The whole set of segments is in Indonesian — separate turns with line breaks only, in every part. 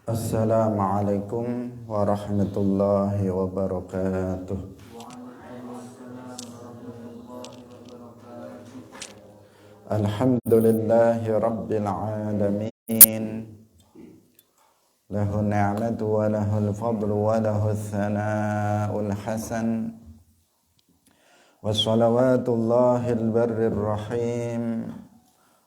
Assalamualaikum warahmatullahi wabarakatuh. Alhamdulillahi rabbil alamin. Lahu ni'matu wa lahul fadlu wa lahul thana'ul hasan. Wassalawatullahil barrir rahim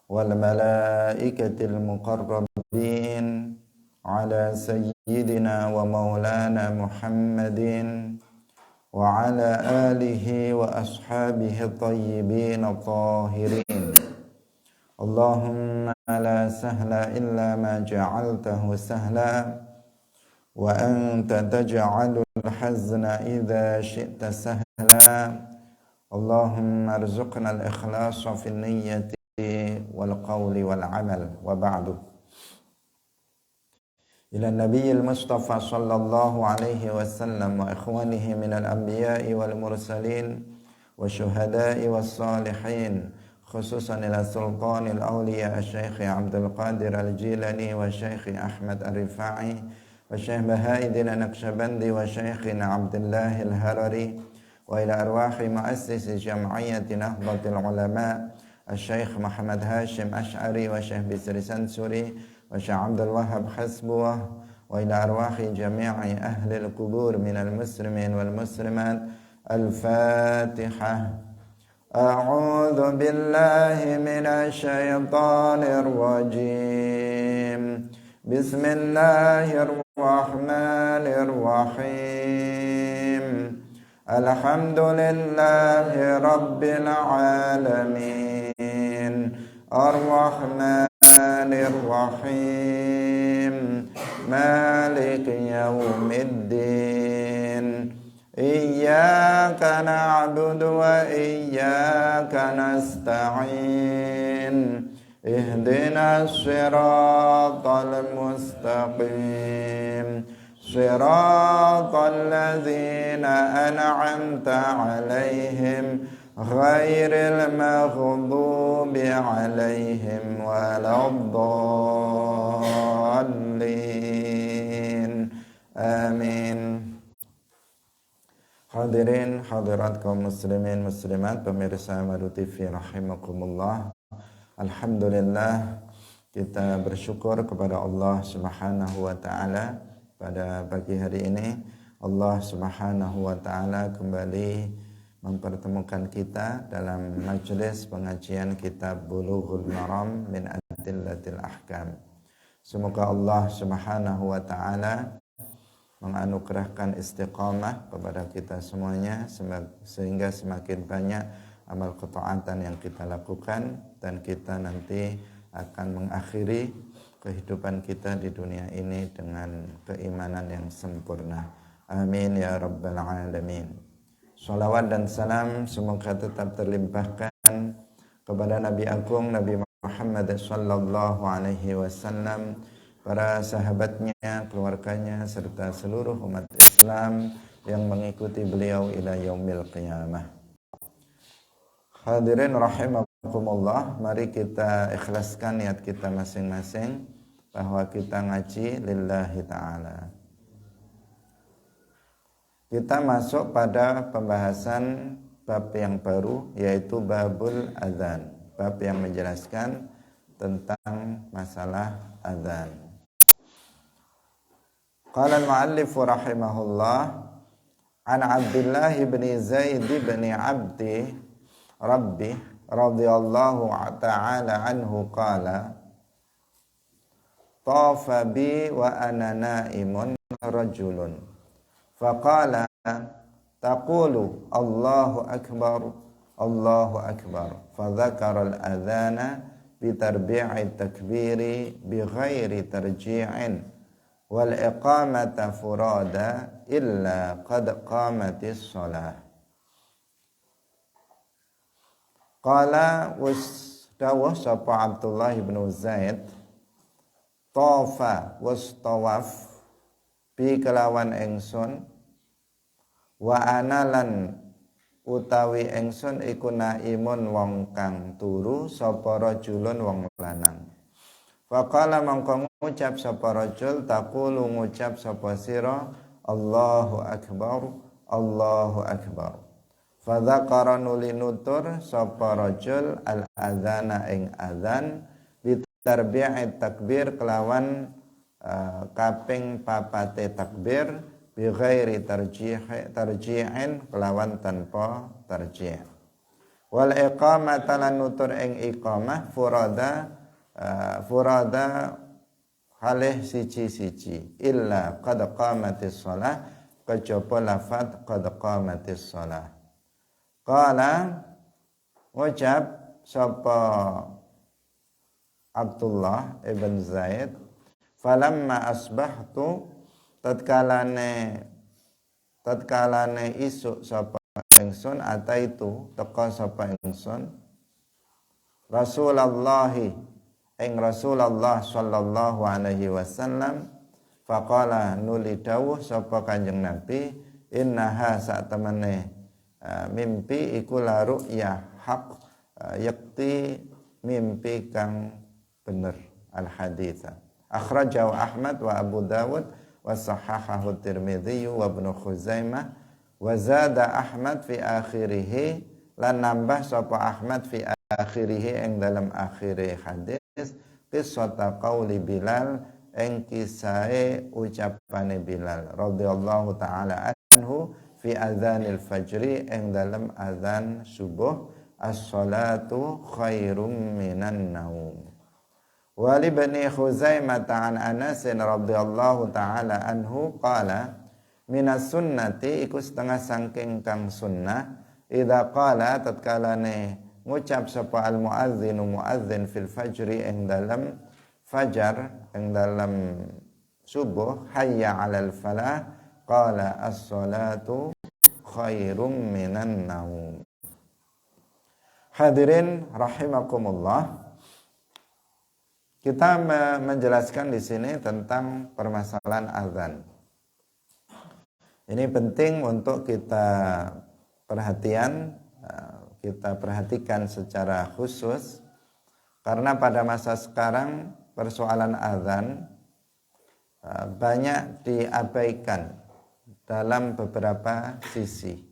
wal malaikatil muqarrabin ala sayyidina wa maulana Muhammadin wa ala alihi wa ashabihi tayyibin tahirin. Allahumma la sahla illa ma ja'altahu sahla wa anta taj'alul hazna idha syi'ta sahla. Allahumma arzuqna al-ikhlasa fil niyyati wal qawli wal amal wa ba'du. Ila nabiyil mustafa sallallahu alaihi wasallam wa ikhwanihi minal anbiya'i wal mursalin wa syuhada'i was salihin, khususan ila sultanil awliya Syekh Abdul Qadir al-Jilani wa Syekh Ahmad al-Rifa'i wa Syekh Baha'iddin an-Naqsyabandi wa Syekh Abdullah al-Harari wa ila arwahi muassis jam'iyyati Nahdlatul Ulama Syekh Muhammad Hashim Ash'ari wa Syekh Bisri Sansuri wa Syekh Abdul Wahhab Hasbuwah wa ila arwahi jami'i ahli al-qubur minal muslimin wal muslimat. Al-Fatihah. A'udzu billahi minasy syaithanir rajim. Bismillahirrahmanirrahim. Alhamdulillahi rabbil alamin. Ar-Rahmanir Rahim. Maliki yaumiddin. Iyyaka na'budu wa iyyaka nasta'in. Ihdinas siratal mustaqim. Siratal ladzina an'amta 'alaihim ghairil maghdubi 'alaihim waladdallin. Amin. Hadirin hadirat kaum muslimin muslimat pemirsa Madu TV rahimakumullah. Alhamdulillah, kita bersyukur kepada Allah Subhanahu wa taala pada pagi hari ini. Allah Subhanahu wa taala kembali mempertemukan kita dalam majelis pengajian kitab Bulughul Maram min Adillatil Ahkam. Semoga Allah Subhanahu wa taala menganugerahkan istiqamah kepada kita semuanya sehingga semakin banyak amal ketaatan yang kita lakukan dan kita nanti akan mengakhiri kehidupan kita di dunia ini dengan keimanan yang sempurna. Amin ya rabbal alamin. Salawat dan salam semoga tetap terlimpahkan kepada Nabi Agung Nabi Muhammad sallallahu alaihi wasallam, para sahabatnya, keluarganya serta seluruh umat Islam yang mengikuti beliau ila yaumil qiyamah. Hadirin rahimakumullah, mari kita ikhlaskan niat kita masing-masing bahwa kita ngaji lillahi ta'ala. Kita masuk pada pembahasan bab yang baru, yaitu babul adzan, bab yang menjelaskan tentang masalah adzan. Qala al-muallif rahimahullah an Abdullah bin Zaid bin Abdi Rabbi radhiyallahu ta'ala anhu qala tafa bi wa ana naimun rajulun faqala taqulu Allahu akbar fadzakara al-adhana bitarbi'i takbiri bighairi tarji'in wal iqamata furada illa qad qamatis shalah. Qala wasdawah sapa Abdullah bin Zaid tafa wastawaf bi kelawan engsun wa analan utawi engsun iku naimun wong kang turu sapa rajulun wong lanang Faqala mangko ngucap sapa rajul taqulu ngucap sapa sira Allahu akbar Allahu akbar. Fadzakara nuli nutur sapa rajul al adzana ing adzan bitarbi'i takbir kelawan kaping papate takbir bi ghairi tarji'in kelawan tanpa tarji'. Wal iqamata lan nutur ing iqamah furada halih siji-siji illa qad qamatis shalah kejaba lafaz qad qamatis shalah. Qala ngucap sapa Abdullah ibn Zaid falamma asbahtu tatkalane isuk sapa ingsun ataitu teka sapa ingsun Rasulullah ing Rasulullah sallallahu alaihi wasallam faqala nuli dawuh sapa Kanjeng Nabi innaha sak temene mimpi iku la ru'ya haq yakti mimpi kang bener al haditsa akhrajahu Ahmad wa Abu Dawud wa sahahahu Tirmidzi wa Ibnu Khuzaimah wa zada Ahmad fi akhirih lan nambah sapa Ahmad fi akhirih ing dalam akhire hadis qissata qauli Bilal ing kisahe ucapane Bilal radhiyallahu taala anhu fi adzanil fajri ing dalam azan subuh as-salatu khairum minan naum. Wa li bani Khuzaimah an Anas radhiyallahu taala anhu qala minas sunnati iku setengah sangking kang sunnah idza qala tatkalane ngucap sapa al muadzinu muadzin fil fajri ing dalam fajar ing dalam subuh hayya 'alal falah qala as-salatu khairum minan naum. Hadirin rahimakumullah, kita menjelaskan di sini tentang permasalahan azan. Ini penting untuk kita perhatikan secara khusus karena pada masa sekarang persoalan azan banyak diabaikan dalam beberapa sisi.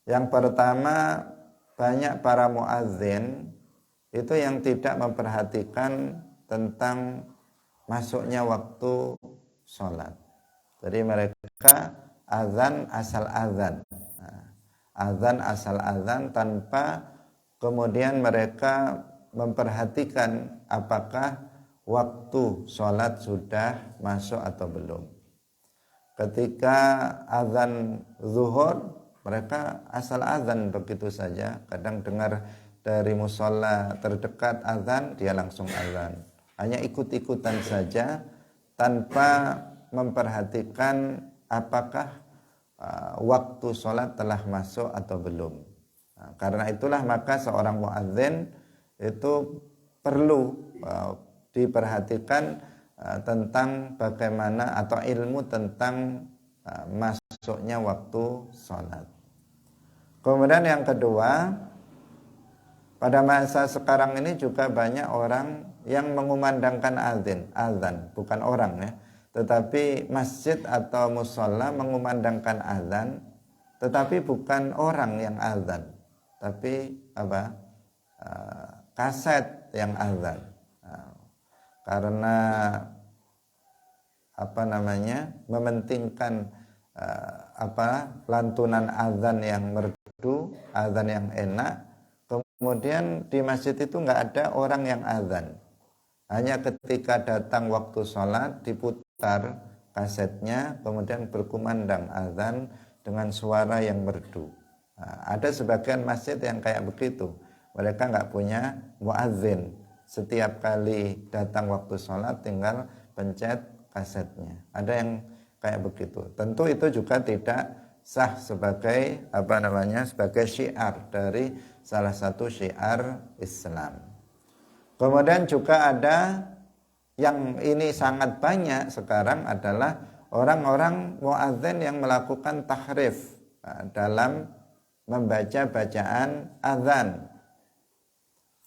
Yang pertama, banyak para muadzin itu yang tidak memperhatikan tentang masuknya waktu sholat. Jadi mereka azan asal azan. Azan asal azan tanpa kemudian mereka memperhatikan apakah waktu sholat sudah masuk atau belum. Ketika azan zuhur mereka asal azan begitu saja. Kadang dengar dari musola terdekat azan, dia langsung azan. Hanya ikut-ikutan saja tanpa memperhatikan apakah waktu sholat telah masuk atau belum. Karena itulah maka seorang muadzin itu perlu diperhatikan tentang bagaimana atau ilmu tentang masuknya waktu sholat. Kemudian yang kedua, pada masa sekarang ini juga banyak orang yang mengumandangkan azan, bukan orang ya, tetapi masjid atau mushola mengumandangkan azan, tetapi bukan orang yang azan, tapi kaset yang azan. Karena mementingkan lantunan azan yang merdu, azan yang enak. Kemudian di masjid itu nggak ada orang yang azan. Hanya ketika datang waktu sholat diputar kasetnya, kemudian berkumandang azan dengan suara yang merdu. Ada sebagian masjid yang kayak begitu. Mereka nggak punya muadzin. Setiap kali datang waktu sholat tinggal pencet kasetnya. Ada yang kayak begitu. Tentu itu juga tidak sah sebagai sebagai syiar dari salah satu syiar Islam. Kemudian juga ada yang ini sangat banyak sekarang adalah orang-orang muadzin yang melakukan tahrif dalam membaca bacaan azan.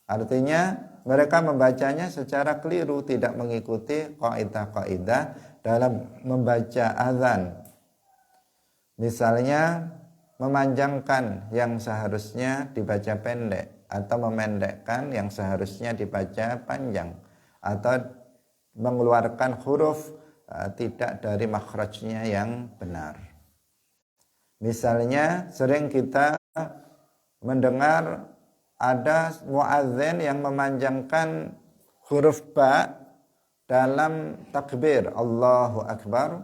Artinya mereka membacanya secara keliru, tidak mengikuti kaidah-kaidah dalam membaca azan. Misalnya memanjangkan yang seharusnya dibaca pendek, atau memendekkan yang seharusnya dibaca panjang, atau mengeluarkan huruf tidak dari makhrajnya yang benar. Misalnya sering kita mendengar ada muadzin yang memanjangkan huruf ba dalam takbir Allahu Akbar.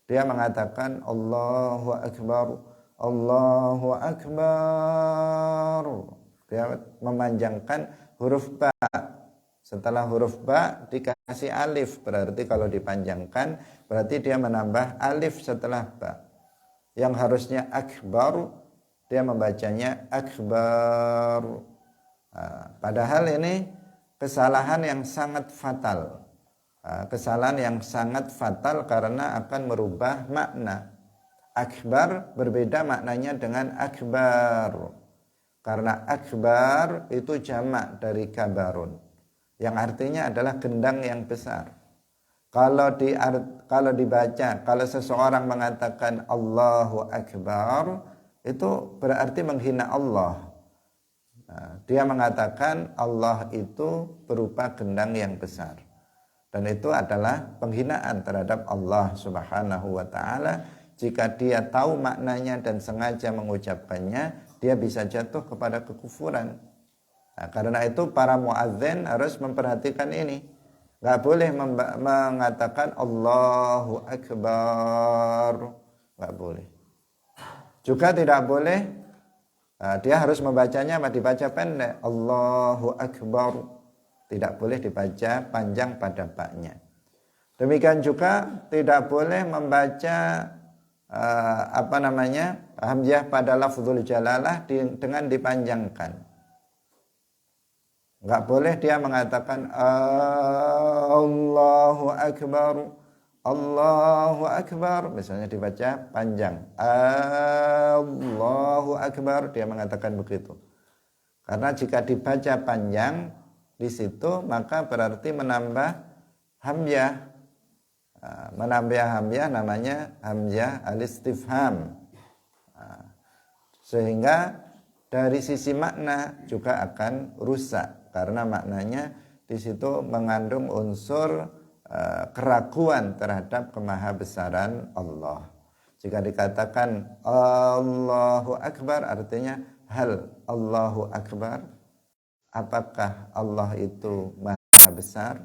Dia mengatakan Allahu Akbar, Allahu Akbar. Dia memanjangkan huruf ba. Setelah huruf ba dikasih alif, berarti kalau dipanjangkan berarti dia menambah alif setelah ba. Yang harusnya akbar, dia membacanya akbar. Padahal ini kesalahan yang sangat fatal. Kesalahan yang sangat fatal karena akan merubah makna. Akbar berbeda maknanya dengan akbar. Karena akbar itu jamak dari kabarun, yang artinya adalah gendang yang besar. Kalau dibaca, kalau seseorang mengatakan Allahu Akbar, itu berarti menghina Allah. Dia mengatakan Allah itu berupa gendang yang besar. Dan itu adalah penghinaan terhadap Allah Subhanahu wa ta'ala. Jika dia tahu maknanya dan sengaja mengucapkannya, dia bisa jatuh kepada kekufuran. Karena itu para muadzin harus memperhatikan ini. Gak boleh mengatakan Allahu Akbar, gak boleh. Juga tidak boleh dia harus membacanya dibaca pendek, Allahu Akbar. Tidak boleh dibaca panjang pada baknya. Demikian juga tidak boleh membaca hamzah pada lafzul jalalah dengan dipanjangkan. Enggak boleh dia mengatakan Allahu Akbar, Allahu Akbar, misalnya dibaca panjang, Allahu Akbar, dia mengatakan begitu. Karena jika dibaca panjang di situ, maka berarti menambah hamzah. Menambah hamzah namanya hamzah al-istifham. Sehingga dari sisi makna juga akan rusak, karena maknanya di situ mengandung unsur keraguan terhadap kemahabesaran Allah. Jika dikatakan Allahu Akbar, artinya hal Allahu Akbar, apakah Allah itu maha besar?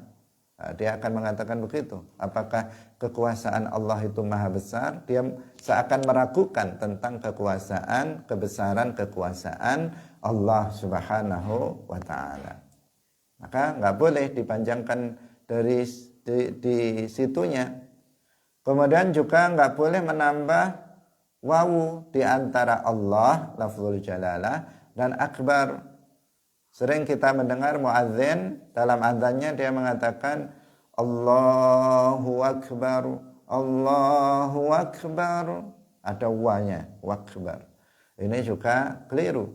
Dia akan mengatakan begitu. Apakah kekuasaan Allah itu maha besar? Dia seakan meragukan tentang kekuasaan, kebesaran kekuasaan Allah Subhanahu wa ta'ala. Maka nggak boleh dipanjangkan dari di situnya. Kemudian juga nggak boleh menambah wawu di antara Allah, lafzul jalalah, dan akbar. Sering kita mendengar muadzin dalam adzannya dia mengatakan Allahu Akbar, Allahu Akbar, ada wanya, wakbar. Ini juga keliru.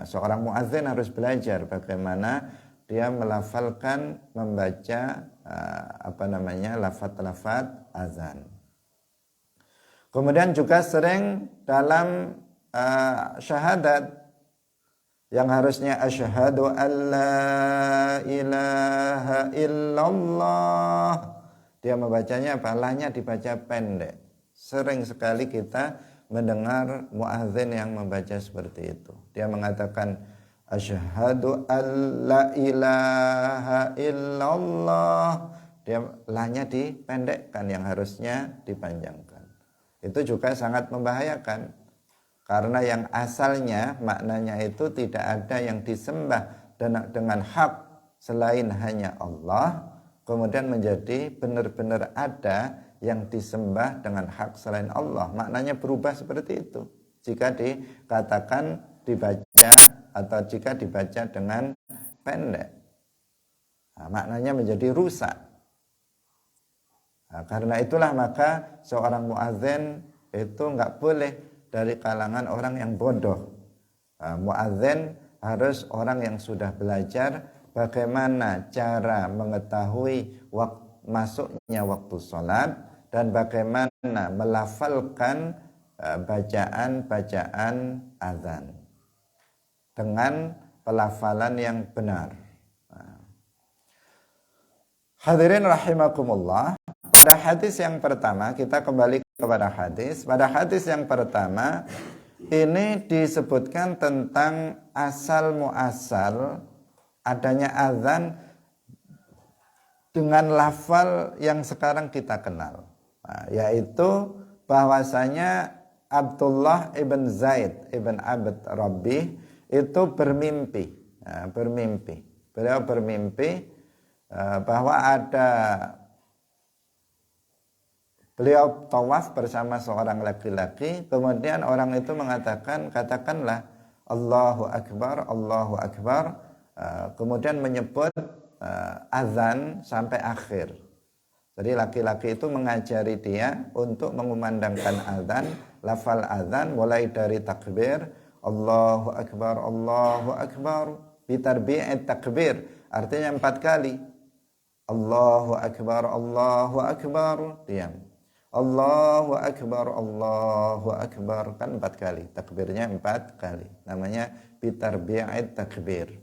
Seorang muadzin harus belajar bagaimana dia melafalkan, membaca lafaz-lafaz azan. Kemudian juga sering dalam syahadat yang harusnya asyhadu alla ilaha illallah, dia membacanya lahnya dibaca pendek. Sering sekali kita mendengar muadzin yang membaca seperti itu. Dia mengatakan asyhadu alla ilaha illallah, dia lahnya dipendekkan yang harusnya dipanjangkan. Itu juga sangat membahayakan. Karena yang asalnya maknanya itu tidak ada yang disembah dengan hak selain hanya Allah, kemudian menjadi benar-benar ada yang disembah dengan hak selain Allah. Maknanya berubah seperti itu jika dikatakan dibaca atau jika dibaca dengan pendek. Maknanya menjadi rusak. Karena itulah maka seorang muadzin itu enggak boleh dari kalangan orang yang bodoh. Muadzin harus orang yang sudah belajar bagaimana cara mengetahui masuknya waktu sholat, dan bagaimana melafalkan bacaan-bacaan azan dengan pelafalan yang benar. Hadirin rahimakumullah, pada hadis yang pertama, kita kembali kepada hadis. Pada hadis yang pertama ini disebutkan tentang asal muasal adanya azan dengan lafal yang sekarang kita kenal, yaitu bahwasanya Abdullah ibn Zaid ibn Abd Rabbih itu bermimpi. Beliau bermimpi bahwa beliau tawaf bersama seorang laki-laki, kemudian orang itu mengatakan, katakanlah Allahu Akbar, Allahu Akbar, kemudian menyebut azan sampai akhir. Jadi laki-laki itu mengajari dia untuk mengumandangkan azan, lafal azan mulai dari takbir Allahu Akbar, Allahu Akbar, bitarbi'at takbir, artinya 4 kali. Allahu Akbar, Allahu Akbar, diam. Allahu Akbar, Allahu Akbar, kan 4 kali. Takbirnya 4 kali. Namanya bitarbi'at takbir.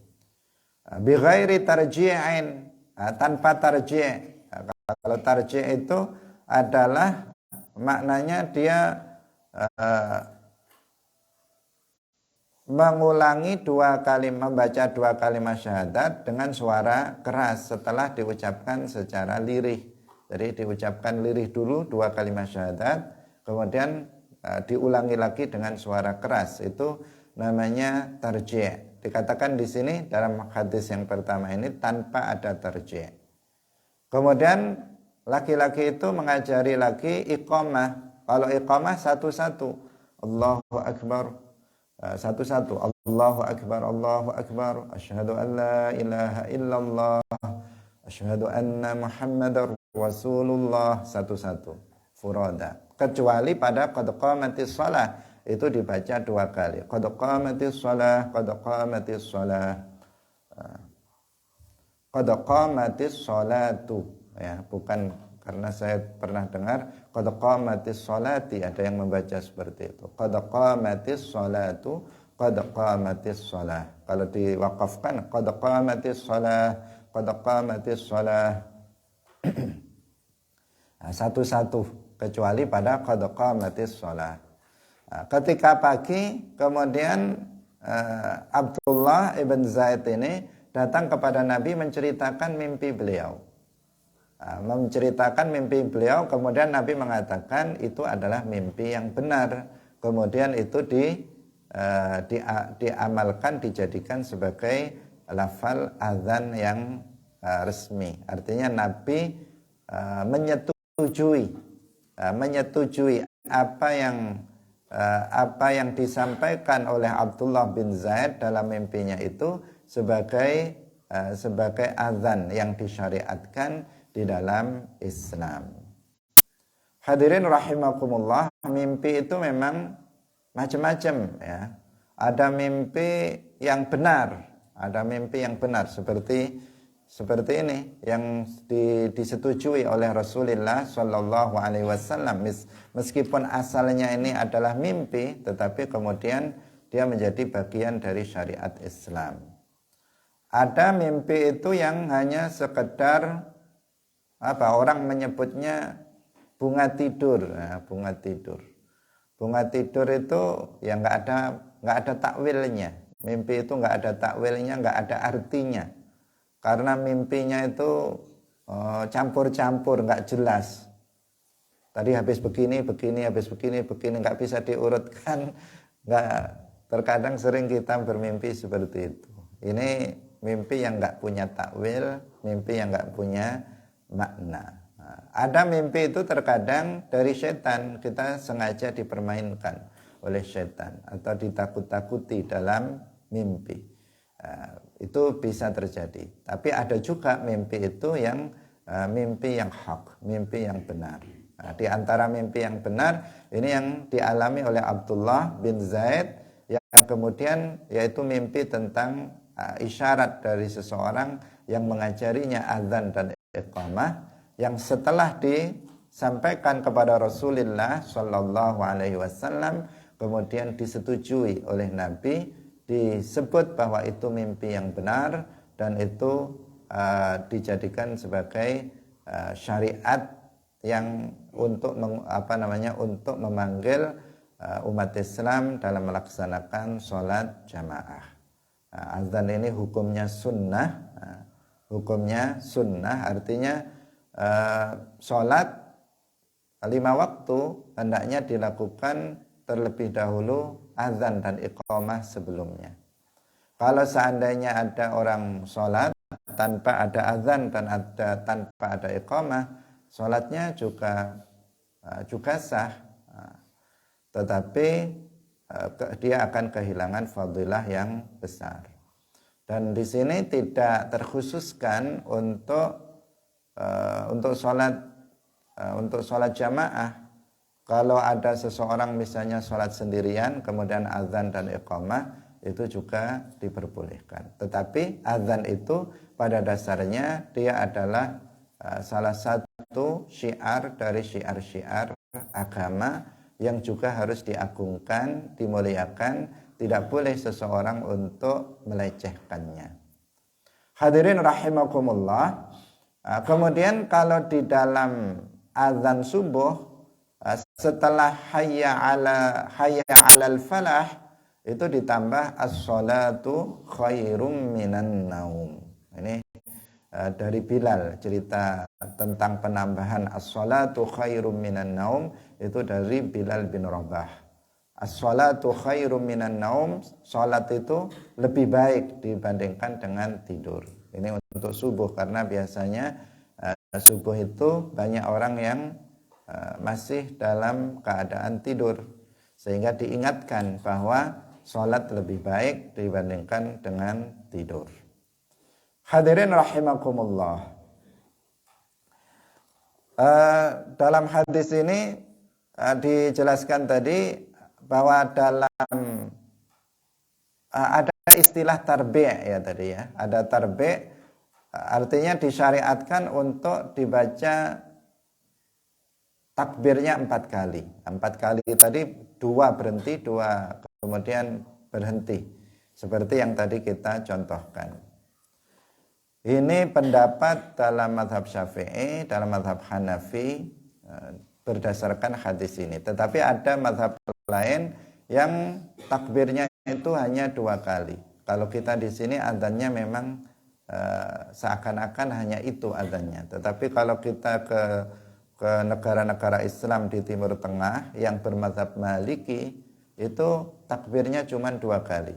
Bi ghairi tarji'in, tanpa tarji'. Kalau tarji' itu adalah maknanya dia mengulangi 2 kali, membaca 2 kalimat syahadat dengan suara keras setelah diucapkan secara lirih. Jadi diucapkan lirih dulu 2 kalimat syahadat, kemudian diulangi lagi dengan suara keras. Itu namanya tarji'. Dikatakan di sini dalam hadis yang pertama ini tanpa ada tarji'. Kemudian laki-laki itu mengajari lagi iqamah. Kalau iqamah satu-satu. Allahu Akbar. Satu-satu. Allahu Akbar, Allahu Akbar, asyhadu an la ilaha illallah, asyhadu anna Muhammadar Rasulullah, satu-satu, furada. Kecuali pada qad qamatis shalah, itu dibaca 2 kali. Qad qamatis shalah, qad qamatis shalah, qad qamatis shalatu, ya, bukan, karena saya pernah dengar qad qamatis sholati, ada yang membaca seperti itu. Qad qamatis sholatu, qad qamatis shalah. Kalau diwakafkan qad qamatis shalah, qad qamatis shalah. Satu-satu, kecuali pada qad qamatis shalah. Ketika pagi, kemudian Abdullah ibn Zaid ini datang kepada Nabi menceritakan mimpi beliau. Menceritakan mimpi beliau, kemudian Nabi mengatakan itu adalah mimpi yang benar. Kemudian itu diamalkan, dijadikan sebagai lafal azan yang resmi. Artinya Nabi menyetujui apa yang disampaikan oleh Abdullah bin Zaid dalam mimpinya itu sebagai azan yang disyariatkan di dalam Islam. Hadirin rahimakumullah, mimpi itu memang macam-macam, ya. Ada mimpi yang benar, seperti ini yang disetujui oleh Rasulullah Shallallahu Alaihi Wasallam. Meskipun asalnya ini adalah mimpi, tetapi kemudian dia menjadi bagian dari syariat Islam. Ada mimpi itu yang hanya sekedar orang menyebutnya bunga tidur. Nah, bunga tidur itu ya nggak ada takwilnya. Mimpi itu nggak ada takwilnya, nggak ada artinya, karena mimpinya itu campur-campur, nggak jelas. Tadi habis begini, nggak bisa diurutkan. Terkadang sering kita bermimpi seperti itu. Ini mimpi yang nggak punya takwil, mimpi yang nggak punya makna. Ada mimpi itu terkadang dari setan, kita sengaja dipermainkan oleh setan atau ditakut-takuti dalam mimpi. Itu bisa terjadi. Tapi ada juga mimpi itu yang mimpi yang hak, mimpi yang benar. Di antara mimpi yang benar ini yang dialami oleh Abdullah bin Zaid, yang kemudian yaitu mimpi tentang isyarat dari seseorang yang mengajarinya azan dan iqamah, yang setelah disampaikan kepada Rasulullah Shallallahu Alaihi Wasallam kemudian disetujui oleh Nabi, disebut bahwa itu mimpi yang benar dan itu dijadikan sebagai syariat yang untuk untuk memanggil umat Islam dalam melaksanakan sholat jamaah. Azan ini hukumnya sunnah, artinya sholat 5 waktu hendaknya dilakukan terlebih dahulu azan dan iqamah sebelumnya. Kalau seandainya ada orang sholat tanpa ada azan dan tanpa ada iqamah, sholatnya juga sah, tetapi dia akan kehilangan fadilah yang besar. Dan di sini tidak terkhususkan untuk sholat jamaah. Kalau ada seseorang misalnya sholat sendirian kemudian azan dan iqamah, itu juga diperbolehkan. Tetapi azan itu pada dasarnya dia adalah salah satu syiar dari syiar-syiar agama yang juga harus diagungkan, dimuliakan, tidak boleh seseorang untuk melecehkannya. Hadirin rahimakumullah. Kemudian kalau di dalam azan subuh setelah hayya 'alal falah itu ditambah as-salatu khairum minan naum. Ini dari Bilal, cerita tentang penambahan as-salatu khairum minan naum itu dari Bilal bin Rabah. As-salatu khairum minan naum, salat itu lebih baik dibandingkan dengan tidur. Ini untuk subuh, karena biasanya subuh itu banyak orang yang masih dalam keadaan tidur, sehingga diingatkan bahwa salat lebih baik dibandingkan dengan tidur. Hadirin rahimakumullah. Dalam hadis ini dijelaskan tadi bahwa dalam ada istilah tarbi' ya tadi ya. Ada tarbi', artinya disyariatkan untuk dibaca takbirnya 4 kali. 4 kali tadi 2 berhenti, 2 kemudian berhenti. Seperti yang tadi kita contohkan. Ini pendapat dalam mazhab Syafi'i, dalam mazhab Hanafi berdasarkan hadis ini. Tetapi ada mazhab lain yang takbirnya itu hanya 2 kali. Kalau kita di sini adzannya memang seakan-akan hanya itu adzannya. Tetapi kalau kita ke negara-negara Islam di Timur Tengah yang bermazhab Maliki, itu takbirnya cuma 2 kali.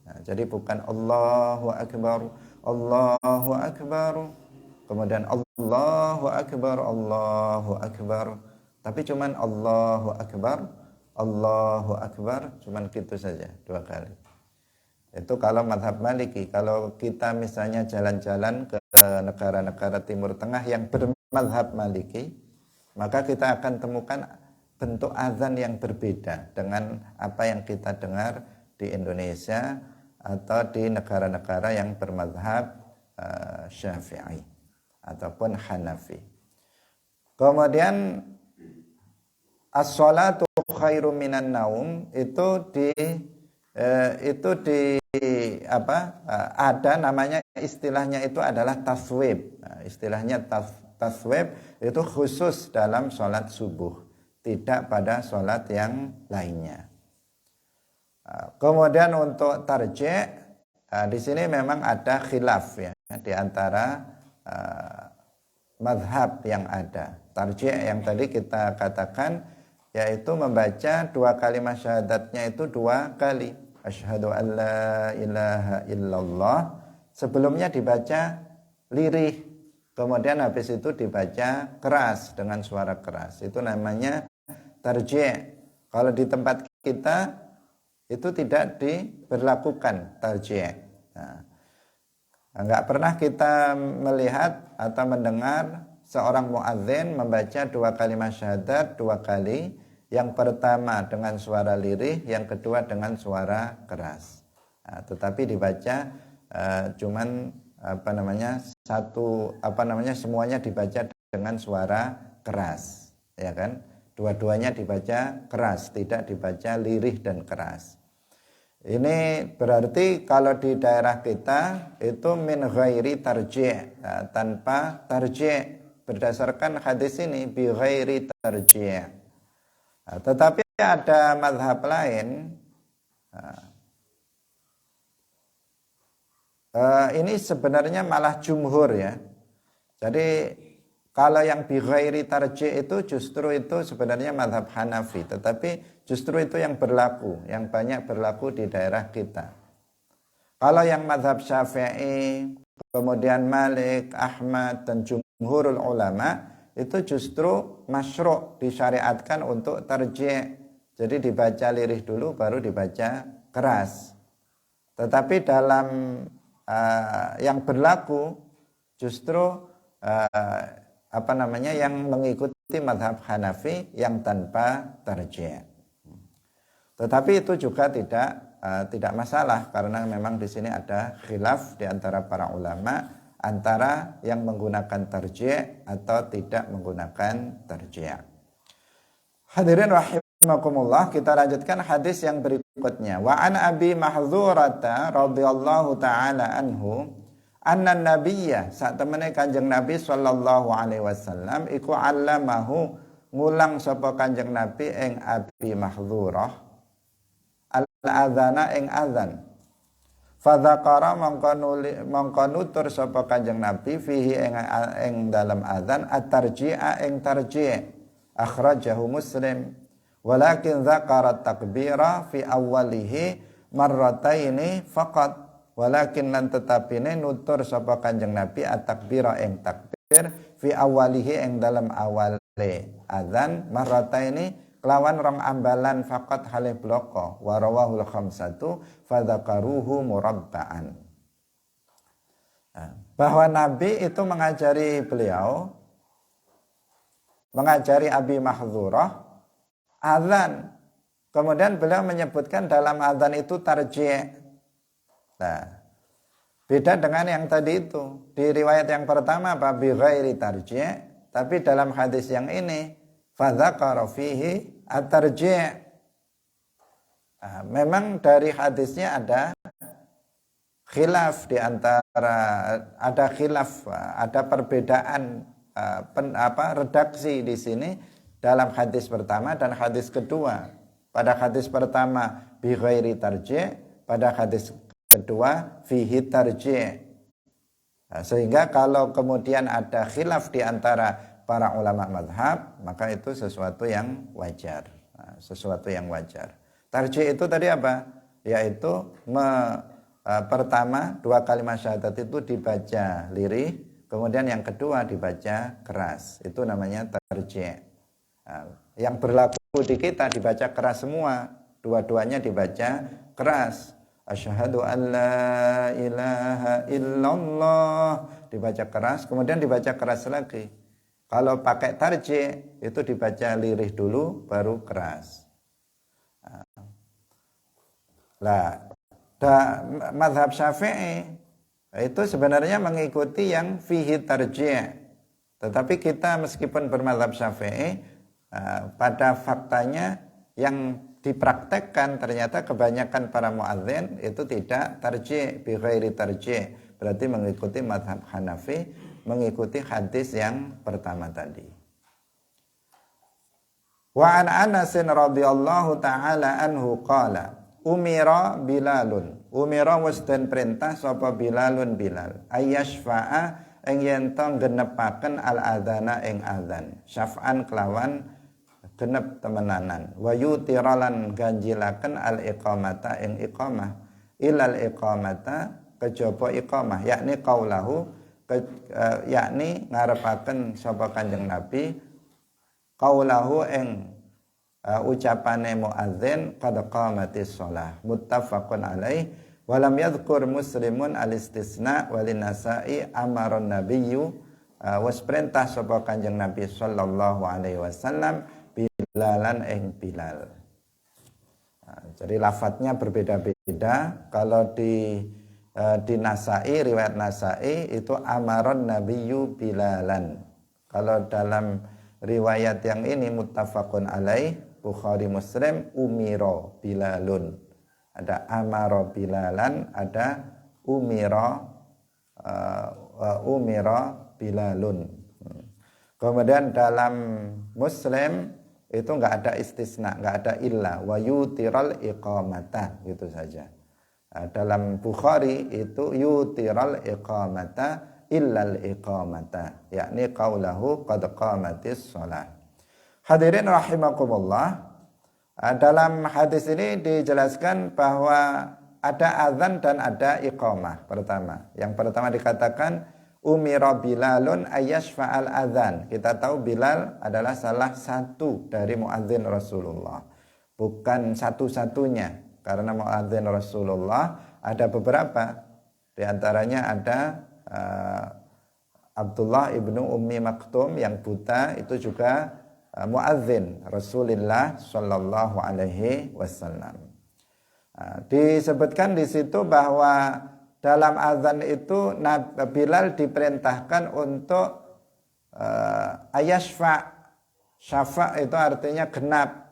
Nah, jadi bukan Allahu Akbar, Allahu Akbar, kemudian Allahu Akbar, Allahu Akbar, tapi cuman Allahu Akbar, Allahu Akbar, cuman gitu saja 2 kali. Itu kalau mazhab Maliki. Kalau kita misalnya jalan-jalan ke negara-negara Timur Tengah yang bermazhab Maliki, maka kita akan temukan bentuk azan yang berbeda dengan apa yang kita dengar di Indonesia atau di negara-negara yang bermazhab Syafi'i ataupun Hanafi. Kemudian as-salatu khairum minan naum itu ada namanya, istilahnya itu adalah taswib. Nah, istilahnya taswib itu khusus dalam sholat subuh, tidak pada sholat yang lainnya. Kemudian untuk tarji', di sini memang ada khilaf ya di antara mazhab yang ada. Tarji' yang tadi kita katakan yaitu membaca 2 kalimat syahadatnya itu 2 kali. Asyhadu an la ilaha illallah. Sebelumnya dibaca lirih, kemudian habis itu dibaca keras dengan suara keras. Itu namanya tarji'. Kalau di tempat kita itu tidak diberlakukan tarji'. Nah, enggak pernah kita melihat atau mendengar seorang muadzin membaca 2 kalimat syahadat 2 kali. Yang pertama dengan suara lirih, yang kedua dengan suara keras. Nah, tetapi dibaca cuman semuanya dibaca dengan suara keras, ya kan? Dua-duanya dibaca keras, tidak dibaca lirih dan keras. Ini berarti kalau di daerah kita itu min ghairi tarji', tanpa tarji', berdasarkan hadis ini bi ghairi tarji'. Tetapi ada mazhab lain, ini sebenarnya malah jumhur ya. Jadi kalau yang bi ghairi tarji' itu justru itu sebenarnya mazhab Hanafi, tetapi justru itu yang berlaku, yang banyak berlaku di daerah kita. Kalau yang mazhab Syafi'i, kemudian Malik, Ahmad dan jumhurul ulama itu justru masyru', disyariatkan untuk tarji'. Jadi dibaca lirih dulu baru dibaca keras. Tetapi dalam yang berlaku justru yang mengikuti mazhab Hanafi yang tanpa tarji'. Tetapi itu juga tidak masalah karena memang di sini ada khilaf di antara para ulama antara yang menggunakan tarji' atau tidak menggunakan tarji'. Hadirin rahimakumullah, kita lanjutkan hadis yang berikutnya. Wa an Abi Mahdzurata radhiyallahu taala anhu anna nabiyya saat temene Kanjeng Nabi sallallahu alaihi wasallam iku allamahu ngulang sapa Kanjeng Nabi ing Abi Mahdzurah al-adzana ing adzan. Fa dzakara mongko nutur sapa Kanjeng Nabi fihi ing dalam adzan at-tarji'a ing tarji'. Akhrajahu Muslim. Walakin dzakara takbira fi awwalihi marrataini faqat. Walakin lan tetapine nutur sapa Kanjeng Nabi at-takbira ing takbir fi awalihi ing dalam awale adzan marrataini kelawan rong ambalan faqat halih bloko wa rawahul khamsatu fadzakaruhu murabba'an. Bahwa Nabi itu mengajari Abi Mahdzurah adzan. Kemudian beliau menyebutkan dalam adzan itu tarji'. Nah, beda dengan yang tadi itu. Di riwayat yang pertama bi ghairi tarji', tapi dalam hadis yang ini fadzakara fihi at-tarji'. Memang dari hadisnya ada khilaf di antara ada perbedaan redaksi di sini dalam hadis pertama dan hadis kedua. Pada hadis pertama bi ghairi tarji', pada hadis kedua fihi tarji'. Sehingga kalau kemudian ada khilaf di antara para ulama mazhab, maka itu sesuatu yang wajar. Tarji' itu tadi apa? Yaitu pertama dua kalimat syahadat itu dibaca lirih, kemudian yang kedua dibaca keras. Itu namanya tarji'. Yang berlaku di kita dibaca keras semua, dua-duanya dibaca keras. Asyhadu an la ilaha illallah dibaca keras, kemudian dibaca keras lagi. Kalau pakai tarji' itu dibaca lirih dulu baru keras. Mazhab Syafi'i itu sebenarnya mengikuti yang fihi tarji'. Tetapi kita meskipun bermazhab Syafi'i, pada faktanya yang dipraktekkan ternyata kebanyakan para muadzin itu tidak tarji' bi ghairi tarji', berarti mengikuti mazhab Hanafi, mengikuti hadis yang pertama tadi. Wa an Anas radhiyallahu taala anhu qala umira wis den perintah sapa Bilal ayyashfa'a ing yen to genepaken al adzana ing adzan syaf'an kelawan genep temenanan wa yutiralan ganjilaken al iqamata ing iqamah ilal iqamata kejaba iqamah yakni qaulahu yakni ngarepaken sapa Kanjeng Nabi qaulahu ing ucapane muadzin qad qamatis shalah muttafaqun alaih wa lam yadhkur muslimun al istisna walin nasa'i amaron nabiyyu was perintah sapa Kanjeng Nabi sallallahu alaihi wasallam Bilalan ing Bilal. Jadi lafadznya berbeda-beda. Kalau di di Nasai, riwayat Nasai itu amaron nabiyyu Bilalan. Kalau dalam riwayat yang ini muttafaqun alaih Bukhari Muslim umiro Bilalun. Ada amaro Bilalan, ada umiro Bilalun. Kemudian dalam Muslim itu enggak ada istisna, enggak ada illa wa yutiral iqamata, gitu saja. Dalam Bukhari itu yutiral iqamata illal iqamata, yakni qaulahu qad qamatis shalah. Hadirin rahimakumullah, dalam hadis ini dijelaskan bahwa ada azan dan ada iqamah. Yang pertama dikatakan umira Bilalun ayyashfa'al azan. Kita tahu Bilal adalah salah satu dari muadzin Rasulullah, bukan satu-satunya, karena muadzin Rasulullah ada beberapa. Di antaranya ada Abdullah ibnu Ummi Maktum yang buta, itu juga muadzin Rasulullah sallallahu alaihi wasallam. Disebutkan di situ bahwa dalam azan itu Bilal diperintahkan untuk ayashfa. Syafa itu artinya genap.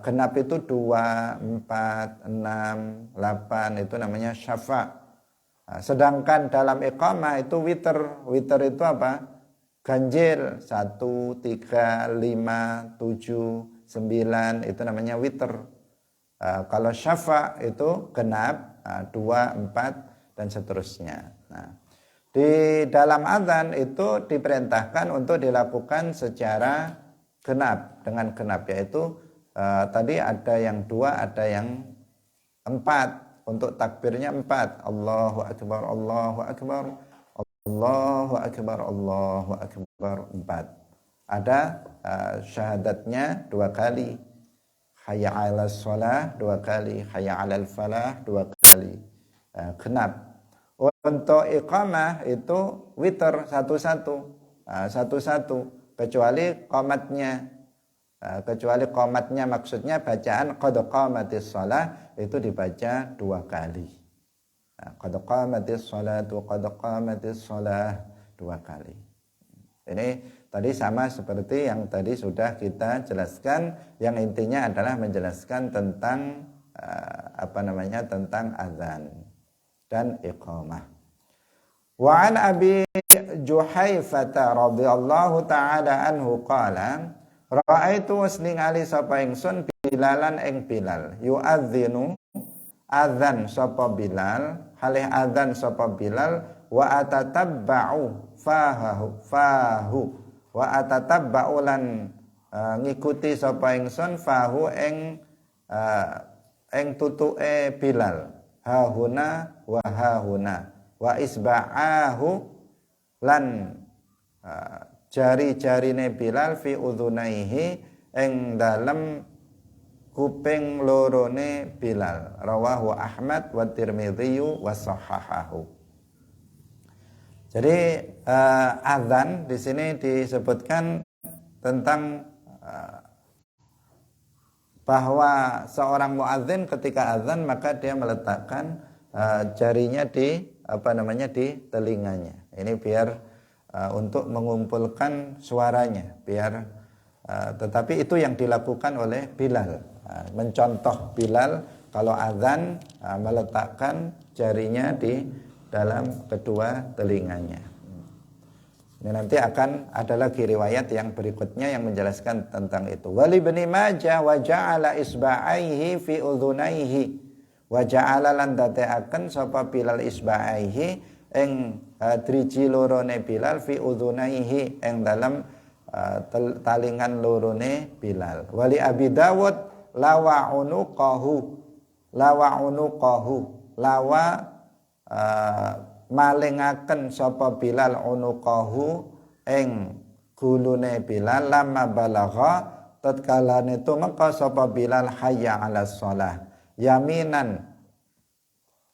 Genap itu 2, 4, 6, 8, itu namanya syafa. Sedangkan dalam iqamah itu witer. Witer itu apa? Ganjil 1, 3, 5, 7, 9, itu namanya witer. Kalau syafa itu genap, 2, 4 dan seterusnya. Nah, di dalam azan itu diperintahkan untuk dilakukan secara genap, dengan genap, yaitu tadi ada yang 2, ada yang 4. Untuk takbirnya 4. Allahu akbar, Allahu akbar, Allahu akbar, Allahu akbar, 4. Ada syahadatnya 2 kali. Hayya 'alas shalah 2 kali, hayya 'alal falah 2 kali. Genap. Untuk iqamah itu witer satu-satu, kecuali qomatnya. Kecuali qomatnya maksudnya bacaan qad qamatis shalah itu dibaca 2 kali. Qad qamatis shalatu, qad qamatis shalah 2 kali. Ini tadi sama seperti yang tadi sudah kita jelaskan, yang intinya adalah menjelaskan tentang tentang azan dan iqamah. Wa an Abi Juhaifah radhiyallahu taala anhu qala ra'aitu wasningali sapa ingsun Bilalan ing Bilal yu'adzinu azan sapa Bilal, halih azan sapa Bilal, wa atatabba'u fahu wa atatabba'u lan ngikuti sapa ingsun fahu ing tutuke Bilal, hahuna wa hahuna, wa isba'ahu lan jari-jarine Bilal fi udhunaihi ing dalem kuping lorone Bilal. Rawahu Ahmad wa Tirmidzi wa sahahahu. Jadi azan di sini disebutkan tentang bahwa seorang muadzin ketika azan maka dia meletakkan jarinya di di telinganya. Ini biar untuk mengumpulkan suaranya, biar tetapi itu yang dilakukan oleh Bilal. Mencontoh Bilal kalau azan meletakkan jarinya di dalam kedua telinganya. Ini nanti akan ada lagi riwayat yang berikutnya yang menjelaskan tentang itu. Wali Ibnu Majah wa ja'ala isba'aihi fi udhunaihi wa ja'ala lan dateaken sapa Bilal isba'aihi ing driji lorone Bilal fi udhunaihi ing dalam talingan lorone Bilal. Wali Abi Dawud lawa unuqahu malingaken sapa Bilal unuqahu ing gulune Bilal lama balagha tatkalane tumeka sapa Bilal hayya 'alas shalah yaminan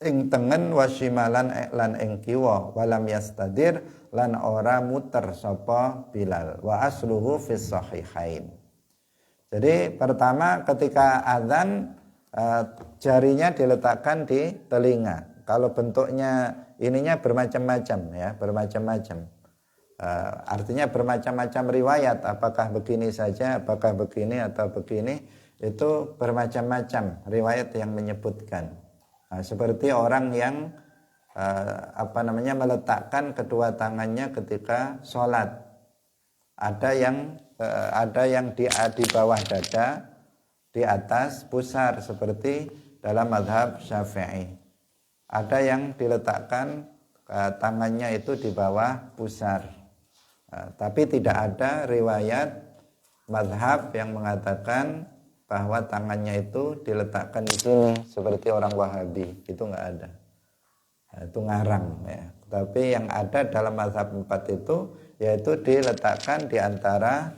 ing tengen wasimalan lan ing kiwa walam yastadir lan ora muter sapa Bilal wa asluhu fis sahihain. Jadi pertama ketika azan jarinya diletakkan di telinga kalau bentuknya ininya bermacam-macam ya, bermacam-macam. Artinya bermacam-macam riwayat, apakah begini saja, apakah begini atau begini, itu bermacam-macam riwayat yang menyebutkan. Seperti orang yang meletakkan kedua tangannya ketika sholat. Ada yang di bawah dada, di atas pusar seperti dalam mazhab Syafi'i. Ada yang diletakkan tangannya itu di bawah pusar. Tapi tidak ada riwayat mazhab yang mengatakan bahwa tangannya itu diletakkan di sini seperti orang Wahabi. Itu nggak ada. Itu ngarang ya. Tapi yang ada dalam mazhab 4 itu yaitu diletakkan di antara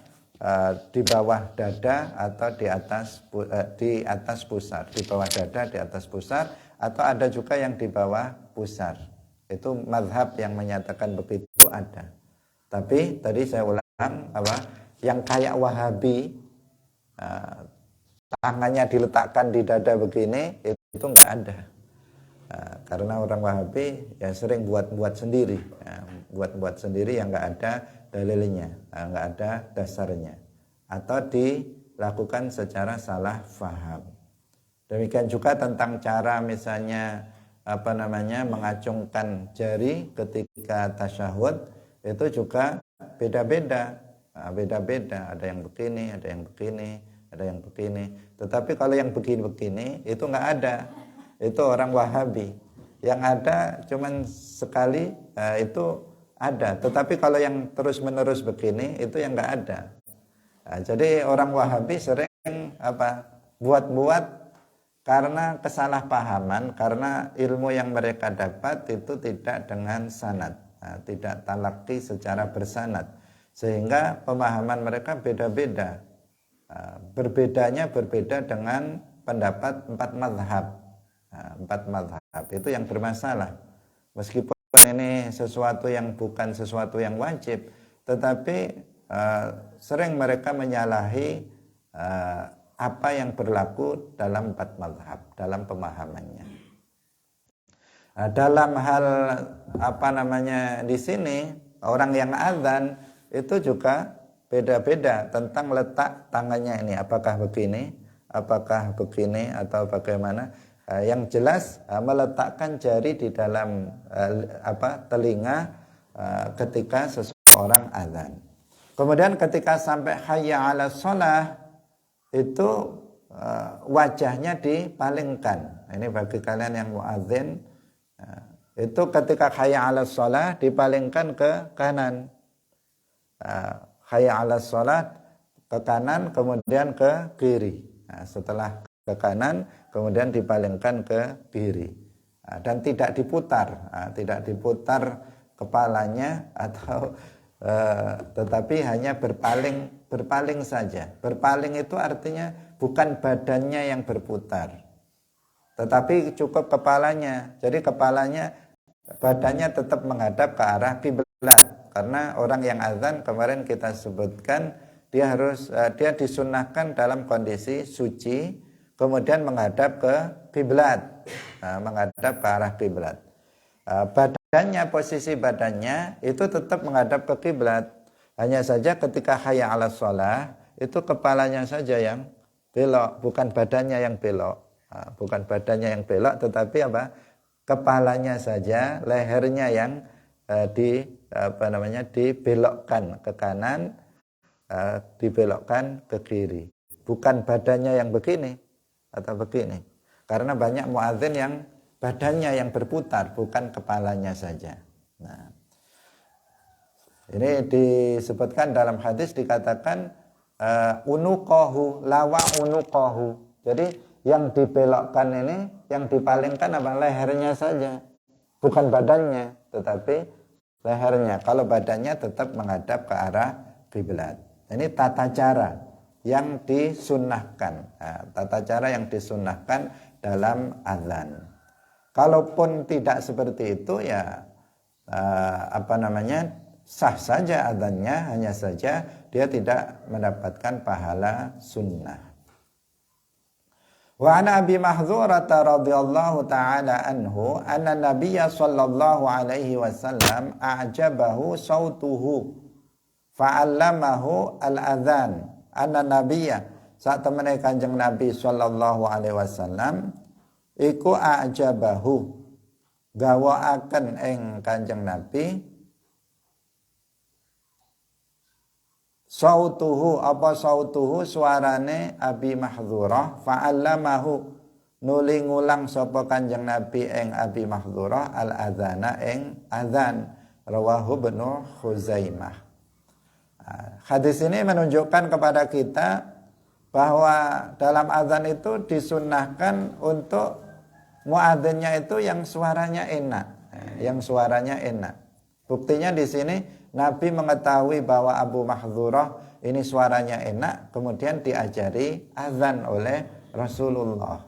di bawah dada atau di atas pusar, di bawah dada, di atas pusar, atau ada juga yang di bawah pusar. Itu mazhab yang menyatakan begitu ada. Tapi tadi saya ulang yang kayak Wahabi tangannya diletakkan di dada begini itu nggak ada. Karena orang Wahabi ya sering buat-buat sendiri, buat-buat sendiri yang nggak ada dalilnya, nggak ada dasarnya, atau dilakukan secara salah faham. Demikian juga tentang cara misalnya mengacungkan jari ketika tasyahud, itu juga beda-beda, beda-beda. Ada yang begini, ada yang begini, ada yang begini. Tetapi kalau yang begini-begini itu nggak ada. Itu orang Wahabi. Yang ada cuman sekali itu ada. Tetapi kalau yang terus-menerus begini itu yang nggak ada. Jadi orang Wahabi sering buat-buat karena kesalahpahaman, karena ilmu yang mereka dapat itu tidak dengan sanad. Tidak talaki secara bersanad, sehingga pemahaman mereka beda-beda. Berbedanya berbeda dengan pendapat 4 mazhab. 4 mazhab itu yang bermasalah. Meskipun ini sesuatu yang bukan sesuatu yang wajib, tetapi sering mereka menyalahi apa yang berlaku dalam 4 mazhab, dalam pemahamannya. Dalam hal di sini orang yang azan itu juga beda-beda tentang letak tangannya ini, apakah begini atau bagaimana. Yang jelas meletakkan jari di dalam telinga ketika seseorang azan. Kemudian ketika sampai hayya 'alas shalah itu wajahnya dipalingkan. Ini bagi kalian yang muadzin, itu ketika hayya 'alas shalah dipalingkan ke kanan. Hayya 'alas shalah ke kanan kemudian ke kiri. Setelah ke kanan kemudian dipalingkan ke kiri. Dan tidak diputar, tidak diputar kepalanya atau tetapi hanya berpaling saja. Berpaling itu artinya bukan badannya yang berputar, tetapi cukup kepalanya. Jadi badannya tetap menghadap ke arah kiblat. Karena orang yang azan kemarin kita sebutkan dia disunnahkan dalam kondisi suci, kemudian menghadap ke kiblat, menghadap ke arah kiblat. Posisi badannya itu tetap menghadap ke kiblat. Hanya saja ketika hayya 'alas shalah itu kepalanya saja yang belok, bukan badannya yang belok. Bukan badannya yang belok, tetapi kepalanya saja, lehernya yang dibelokkan ke kanan, dibelokkan ke kiri. Bukan badannya yang begini atau begini. Karena banyak muadzin yang badannya yang berputar, bukan kepalanya saja. Nah, ini disebutkan dalam hadis, dikatakan unuqahu lawa unuqahu. Jadi yang dibelokkan ini, yang dipalingkan lehernya saja, bukan badannya, tetapi lehernya. Kalau badannya tetap menghadap ke arah kiblat. Ini tata cara yang disunnahkan, tata cara yang disunnahkan dalam azan. Kalaupun tidak seperti itu ya sah saja azannya, hanya saja dia tidak mendapatkan pahala sunnah. Wa ana Abi Mahdzurah radhiyallahu taala anhu anna Nabiyya sallallahu alaihi wasallam a'jabahu sautuhu fa'allamahu al-adzan. Anna Nabiyya saat temene Kanjeng Nabi sallallahu alaihi wasallam iku a'jabahu gawakaken ing Kanjeng Nabi sautuhu suarane Abi Mahdzurah fa'allamahu nuli ngulang sapa Kanjeng Nabi ing Abi Mahdzurah al-adzana ing adzan. Rawahu Ibnu Khuzaimah. Hadis ini menunjukkan kepada kita bahwa dalam adzan itu disunnahkan untuk muadzinnya itu yang suaranya enak. Buktinya di sini Nabi mengetahui bahwa Abu Mahdzurah ini suaranya enak, kemudian diajari azan oleh Rasulullah.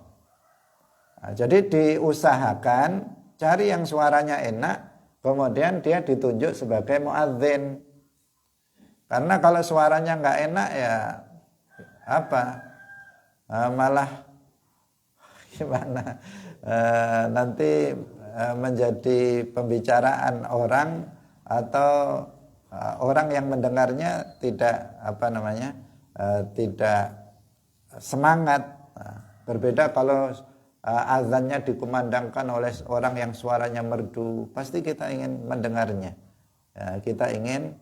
Nah, jadi diusahakan cari yang suaranya enak, kemudian dia ditunjuk sebagai muadzin. Karena kalau suaranya nggak enak ya malah gimana? Nanti menjadi pembicaraan orang atau orang yang mendengarnya tidak tidak semangat. Berbeda kalau azannya dikumandangkan oleh orang yang suaranya merdu, pasti kita ingin mendengarnya. Kita ingin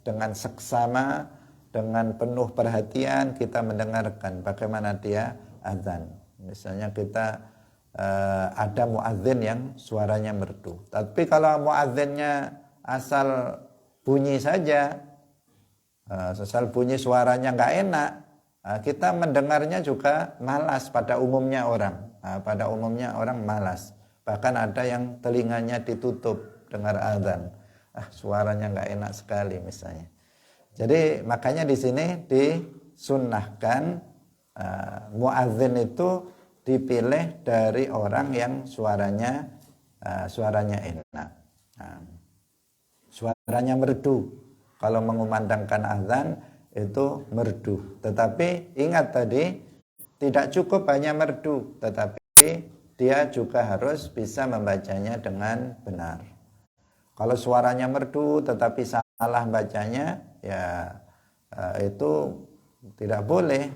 dengan seksama, dengan penuh perhatian kita mendengarkan bagaimana dia azan. Misalnya kita ada muadzin yang suaranya merdu. Tapi kalau muadzinnya asal bunyi saja, asal bunyi suaranya nggak enak, kita mendengarnya juga malas pada umumnya orang. Pada umumnya orang malas. Bahkan ada yang telinganya ditutup dengar azan. Suaranya nggak enak sekali misalnya. Jadi makanya di sini disunnahkan muadzin itu dipilih dari orang yang suaranya enak, suaranya merdu. Kalau mengumandangkan azan itu merdu. Tetapi ingat tadi tidak cukup hanya merdu, tetapi dia juga harus bisa membacanya dengan benar. Kalau suaranya merdu tetapi salah bacanya, ya itu tidak boleh.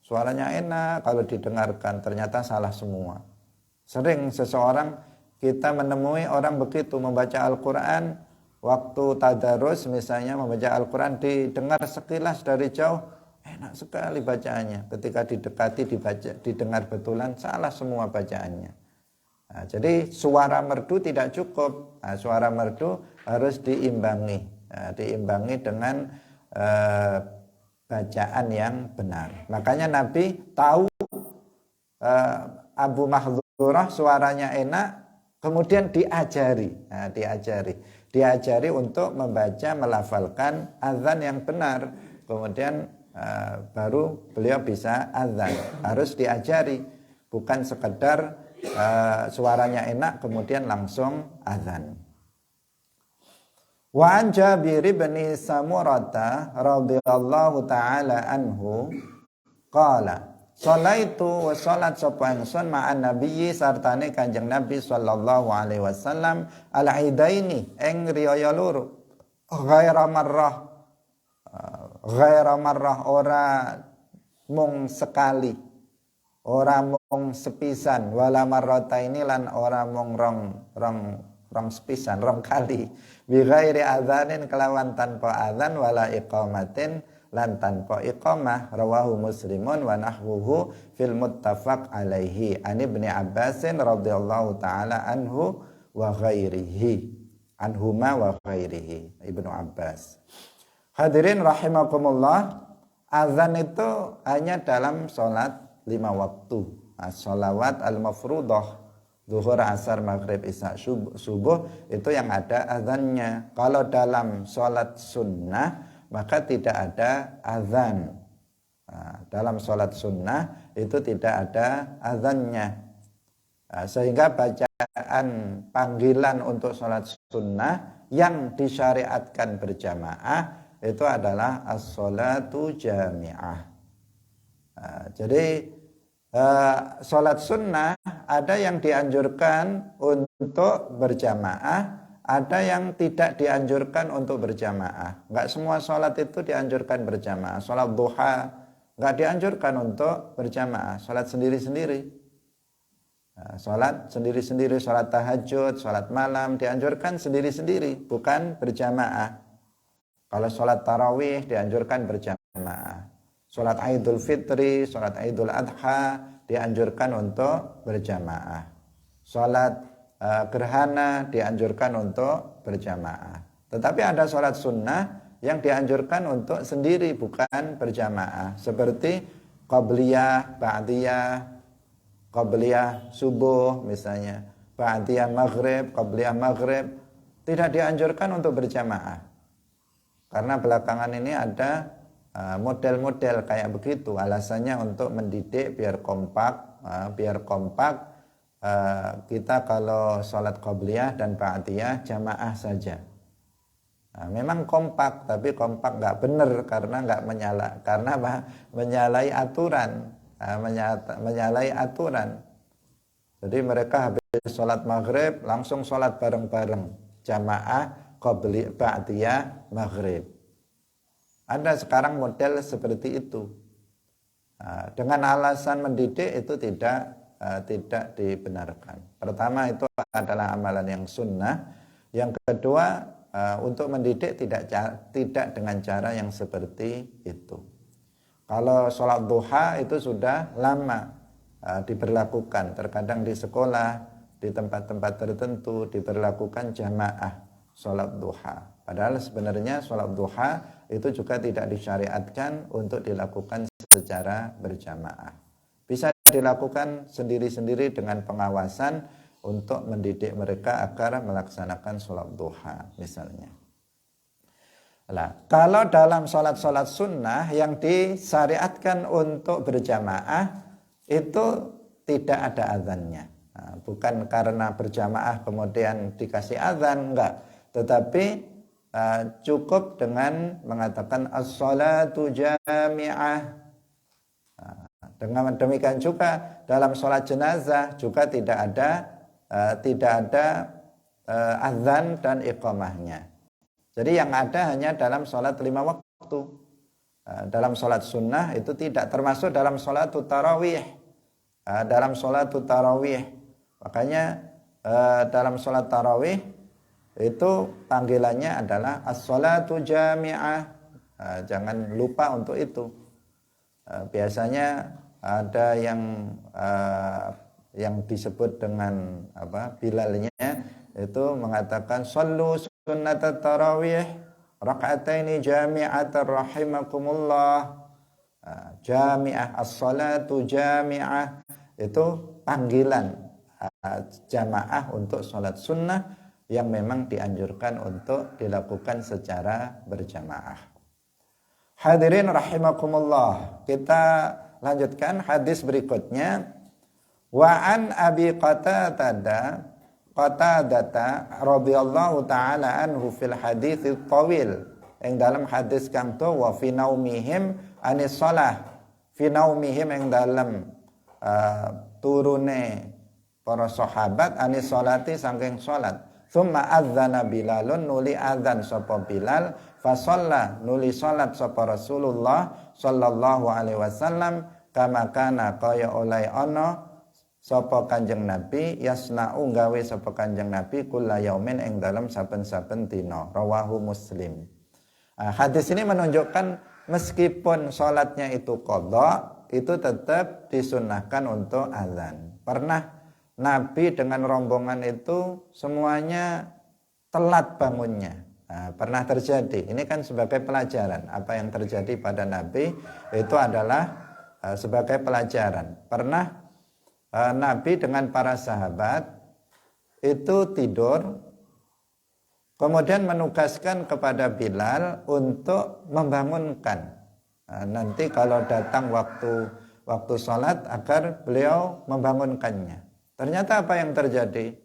Suaranya enak, kalau didengarkan ternyata salah semua. Sering seseorang kita menemui orang begitu membaca Al-Quran, waktu tadarus misalnya membaca Al-Quran didengar sekilas dari jauh, enak sekali bacaannya. Ketika didekati didengar betulan, salah semua bacaannya. Jadi suara merdu tidak cukup. Suara merdu harus diimbangi, diimbangi dengan bacaan yang benar. Makanya Nabi tahu Abu Mahdzurah suaranya enak, kemudian diajari untuk membaca, melafalkan azan yang benar. Kemudian baru beliau bisa azan. Harus diajari, bukan sekedar suaranya enak kemudian langsung azan. Wa an Jabir bin Samurah radhiyallahu taala anhu qala sholaitu wa salat sapa ingsun ma'an nabiyyi sartane Kanjeng Nabi sallallahu alaihi wasallam al-idaini ing riyaya loro ghaira marrah ora mung sekali, ora mung sepisan, wala marrataini lan ora mung rong sepisan, rong kali, bi ghairi adzanin kelawan tanpa adzan wala iqamatin lan tanpa iqamah. Rawahu Muslimun wa nahwuhu fil muttafaq alaihi an Ibnu Abbas radhiyallahu taala anhu wa ghairihi, anhuma wa ghairihi, Ibnu Abbas. Hadirin rahimakumullah, azan itu hanya dalam salat 5 waktu. As-shalawat al-mafruḍah, zuhur, asar, maghrib, isya, subuh itu yang ada azannya. Kalau dalam sholat sunnah maka tidak ada azan. Dalam sholat sunnah itu tidak ada azannya. Sehingga bacaan panggilan untuk sholat sunnah yang disyariatkan berjamaah itu adalah as-sholatu jami'ah. Jadi sholat sunnah ada yang dianjurkan untuk berjamaah, ada yang tidak dianjurkan untuk berjamaah. Enggak semua sholat itu dianjurkan berjamaah. Sholat duha enggak dianjurkan untuk berjamaah, sholat sendiri-sendiri. Sholat sendiri-sendiri, sholat tahajud, sholat malam dianjurkan sendiri-sendiri, bukan berjamaah. Kalau sholat tarawih dianjurkan berjamaah. Sholat Idul Fitri, sholat Idul Adha dianjurkan untuk berjamaah. Sholat gerhana dianjurkan untuk berjamaah. Tetapi ada sholat sunnah yang dianjurkan untuk sendiri, bukan berjamaah. Seperti qabliyah, ba'diyah, qabliyah subuh misalnya, ba'diyah maghrib, qabliyah maghrib, tidak dianjurkan untuk berjamaah. Karena belakangan ini ada model-model kayak begitu, alasannya untuk mendidik biar kompak, kita kalau sholat qabliyah dan ba'diyah jamaah saja. Memang kompak, tapi kompak nggak benar karena menyalahi aturan. Menyalahi aturan. Jadi mereka habis sholat maghrib langsung sholat bareng-bareng jamaah qabliyah ba'diyah maghrib. Ada sekarang model seperti itu. Dengan alasan mendidik itu tidak dibenarkan. Pertama, itu adalah amalan yang sunnah. Yang kedua, untuk mendidik tidak dengan cara yang seperti itu. Kalau sholat duha itu sudah lama diberlakukan. Terkadang di sekolah, di tempat-tempat tertentu diberlakukan jamaah sholat duha. Padahal sebenarnya sholat duha itu juga tidak disyariatkan untuk dilakukan secara berjamaah. Bisa dilakukan sendiri-sendiri dengan pengawasan untuk mendidik mereka agar melaksanakan sholat duha misalnya. Nah, kalau dalam sholat-sholat sunnah yang disyariatkan untuk berjamaah itu tidak ada azannya. Bukan karena berjamaah kemudian dikasih azan, enggak. Tetapi cukup dengan mengatakan as-sholatu jami'ah. Dengan demikian juga dalam sholat jenazah juga tidak ada azan dan iqamahnya. Jadi yang ada hanya dalam sholat 5 waktu. Dalam sholat sunnah itu tidak termasuk dalam sholat tarawih. Dalam sholat tarawih, makanya dalam sholat tarawih itu panggilannya adalah as-sholatu jami'ah. Jangan lupa untuk itu. Biasanya ada yang disebut dengan bilalnya itu mengatakan sallu sunnatat tarawih raka'ataini jami'atan rahimakumullah. Jami'ah, as-salatu jami'ah itu panggilan jamaah untuk sholat sunnah yang memang dianjurkan untuk dilakukan secara berjamaah. Hadirin rahimakumullah, kita lanjutkan hadis berikutnya. Wa an Abi Qatadah radhiyallahu taala anhu fil hadits tawil, yang dalam hadis kang to wa fi naumihim anis shalah, fi naumihim yang dalam turune para sahabat anis sholati saking salat. Tsumma adzana Bilalun, nuli adzan sapa Bilal, fa shalla nuli salat sapa Rasulullah sallallahu alaihi wasallam kama kana kaya oleh ana sapa Kanjeng Nabi, yasna'u gawe sapa Kanjeng Nabi kula yaumin ing dalam saben-saben dina. Rawahu Muslim. Hadis ini menunjukkan meskipun sholatnya itu qadha, itu tetap disunahkan untuk azan. Pernah Nabi dengan rombongan itu semuanya telat bangunnya. Pernah terjadi. Ini kan sebagai pelajaran. Apa yang terjadi pada Nabi itu adalah sebagai pelajaran. Pernah Nabi dengan para sahabat itu tidur, kemudian menugaskan kepada Bilal untuk membangunkan. Nanti kalau datang waktu sholat agar beliau membangunkannya. Ternyata apa yang terjadi?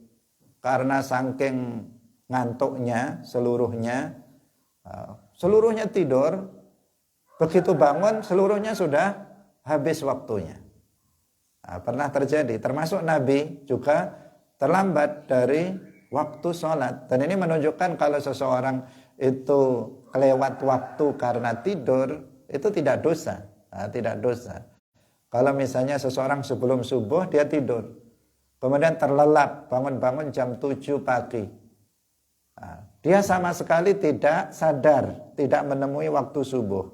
Karena saking ngantuknya seluruhnya tidur, begitu bangun seluruhnya sudah habis waktunya. Nah, pernah terjadi, termasuk Nabi juga terlambat dari waktu sholat. Dan ini menunjukkan kalau seseorang itu kelewat waktu karena tidur, itu tidak dosa. Nah, tidak dosa. Kalau misalnya seseorang sebelum subuh dia tidur, kemudian terlelap, bangun-bangun jam 7 pagi. Nah, dia sama sekali tidak sadar, tidak menemui waktu subuh.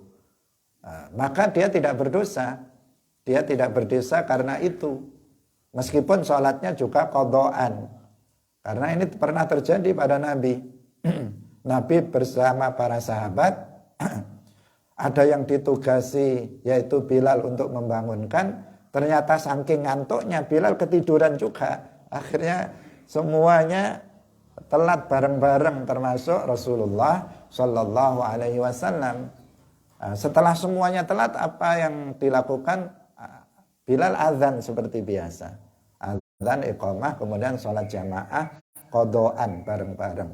Nah, maka dia tidak berdosa. Dia tidak berdosa karena itu. Meskipun sholatnya juga qadhaan. Karena ini pernah terjadi pada Nabi. Nabi bersama para sahabat, ada yang ditugasi yaitu Bilal untuk membangunkan. Ternyata saking ngantuknya Bilal ketiduran juga. Akhirnya semuanya telat bareng-bareng termasuk Rasulullah Shallallahu Alaihi Wasallam. Setelah semuanya telat, apa yang dilakukan? Bilal azan seperti biasa. Azan, iqamah, kemudian sholat jamaah, qadhaan bareng-bareng.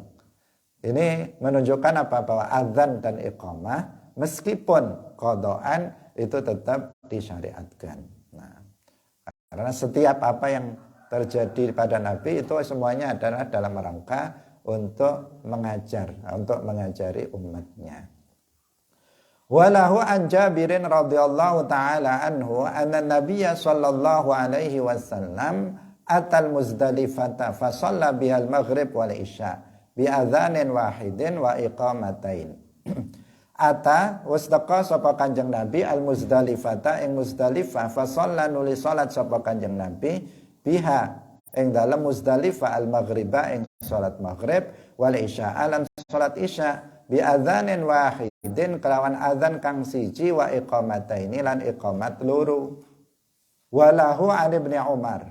Ini menunjukkan apa? Bahwa azan dan iqamah meskipun qadhaan itu tetap disyariatkan. Nah, karena setiap apa yang terjadi pada Nabi itu semuanya adalah dalam rangka untuk mengajar, untuk mengajari umatnya. Walahu an Jabirin radhiyallahu taala anhu anna Nabiyya sallallahu alaihi wasallam atal Muzdalifata fa shalla bihal maghrib wal isya bi adzanin wahidin wa iqamatain. Ata wastaqa sapa Kanjeng Nabi al Muzdalifata ing Muzdalifah fa shalla nuli salat sapa Kanjeng Nabi biha ing dalem Muzdalifah al maghriba ing salat maghrib wal isya lan salat isya bi adzanin wahidin kelawan adzan kang siji wa iqamataini lan iqamat loro. Walahu an Ibnu Umar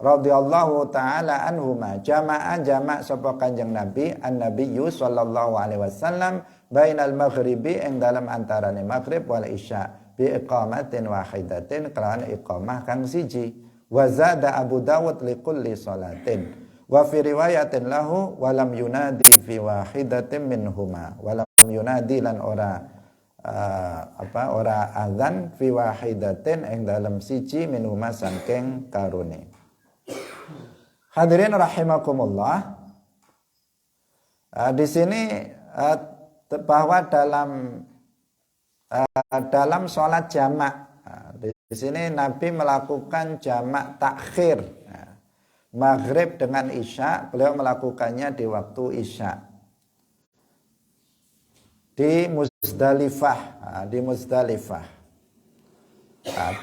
radhiyallahu taala anhuma jama'an jama' sapa Kanjeng Nabi an-nabiyyu sallallahu alaihi wasallam bainal maghribi ing dalam antarane maghrib wal isya bi iqamatin wahidatin kelawan iqamah kang siji. Wa zada Abu Dawud li kulli salatin. Wa fi riwayatin lahu walam yunadi fi wahidatin minhuma walam yunadi lan ora ora azan fi wahidatin ing dalam siji minhuma saking karune. Hadirin rahimakumullah. Di sini bahwa dalam sholat jamak, di sini Nabi melakukan jamak takhir. Maghrib dengan isya, beliau melakukannya di waktu isya. Di Muzdalifah,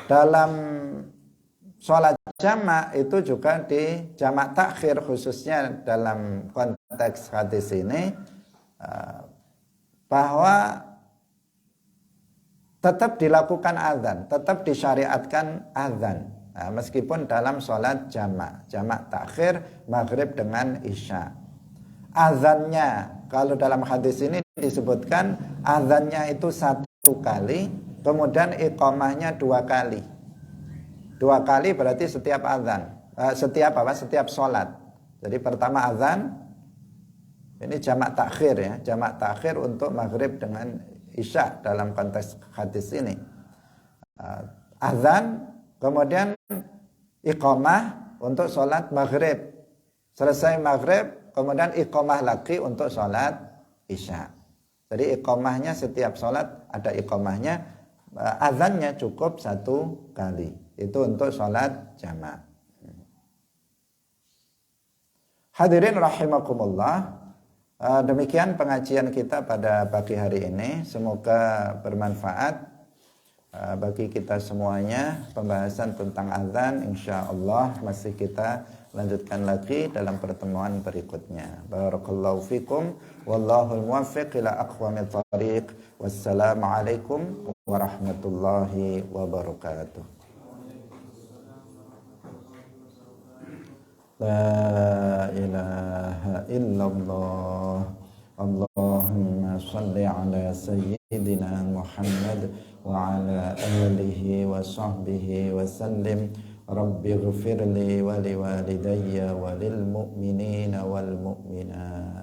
dalam sholat jamak itu juga di jamak takhir, khususnya dalam konteks hadis ini, bahwa tetap dilakukan azan, tetap disyariatkan azan. Nah, meskipun dalam sholat jamak takhir maghrib dengan isya. Azannya kalau dalam hadis ini disebutkan azannya itu 1 kali, kemudian iqamahnya 2 kali. 2 kali berarti setiap azan, setiap sholat. Jadi pertama azan, ini jamak takhir ya, jamak takhir untuk maghrib dengan isya dalam konteks hadis ini. Azan, kemudian iqamah untuk sholat maghrib. Selesai maghrib, kemudian iqamah lagi untuk sholat isya. Jadi iqamahnya setiap sholat ada iqamahnya. Azannya cukup 1 kali. Itu untuk sholat jamaah. Hadirin rahimakumullah. Demikian pengajian kita pada pagi hari ini. Semoga bermanfaat bagi kita semuanya. Pembahasan tentang azan insyaallah masih kita lanjutkan lagi dalam pertemuan berikutnya. Barakallahu fikum wallahul muwaffiq ila aqwamit thariq. Wassalamualaikum warahmatullahi wabarakatuh. La ilaha illallah. Allahumma salli ala sayyidina Muhammad wa ala alihi wa sahbihi wa sallim. Rabbi ghfirli wa liwalidayya wa lil mu'minina wal mu'minat.